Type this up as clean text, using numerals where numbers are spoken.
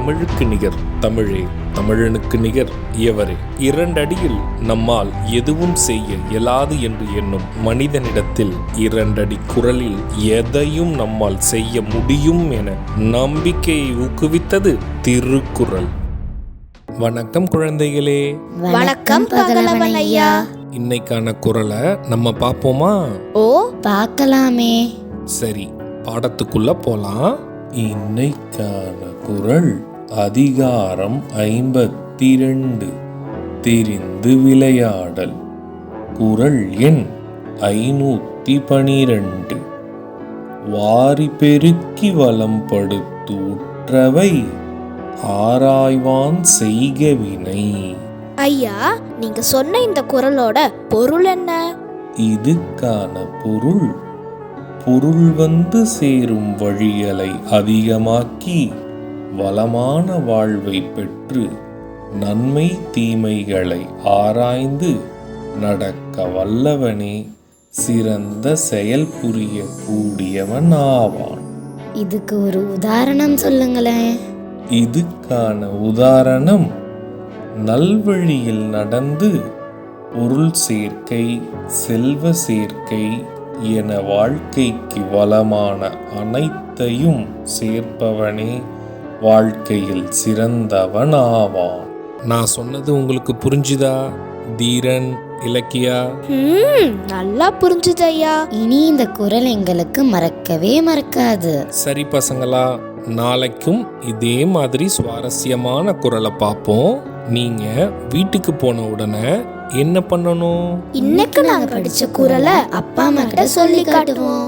தமிழுக்கு நிகர் தமிழே, தமிழனுக்கு நிகர் எவரே. 2 அடியில் நம்மால் எதுவும் செய்ய இயலாது என்று எண்ணும் மனிதனிடத்தில் 2 அடி குரலில் எதையும் நம்மால் செய்ய முடியும் என நம்பிக்கையை ஊக்குவித்தது திருக்குறள். வணக்கம் குழந்தைகளே. வணக்கம் பகலவன் ஐயா. இன்னைக்கான குறளை நம்ம பார்ப்போமா? ஓ, பார்க்கலாமே. சரி, பாடத்துக்குள்ள போலாம். இன்னைக்கான குறள் அதிகாரம் 52, தெரிந்து விளையாடல். குறள் எண் 512. வாரி பெருக்கி வளம் படுத்து உற்றவை ஆராய்வான் செய்க வினை. ஐயா, நீங்க சொன்ன இந்த குறளோட பொருள் என்ன? இதுக்கான பொருள், பொருள் வந்து சேரும் வழிகளை அதிகமாக்கி வளமான வாழ்வை பெற்று நன்மை தீமைகளை ஆராய்ந்து நடக்க வல்லவனே சிறந்த செயல் புரிய கூடியவன் ஆவான். இதுக்கு ஒரு உதாரணம் சொல்லுங்களேன். இதுக்கான உதாரணம், நல்வழியில் நடந்து பொருள் சேர்க்கை, செல்வ சேர்க்கை என வாழ்க்கைக்கு வளமான அனைத்தையும் சேர்ப்பவனே வாழ்க்கையில் சிறந்தவன் ஆவான். நான் சொன்னது உங்களுக்கு புரிஞ்சுதா தீரன், இலக்கியா? நல்லா புரிஞ்சுது ஐயா. இனி இந்த குறள் எங்களுக்கு மறக்கவே மறக்காது. சரி பசங்களா, நாளைக்கும் இதே மாதிரி சுவாரஸ்யமான குறளை பார்ப்போம். நீங்க வீட்டுக்கு போன உடனே என்ன பண்ணணும்? இன்னைக்கு நாங்க படிச்ச குறளை அப்பா அம்மா கிட்ட சொல்லி காட்டுவோம்.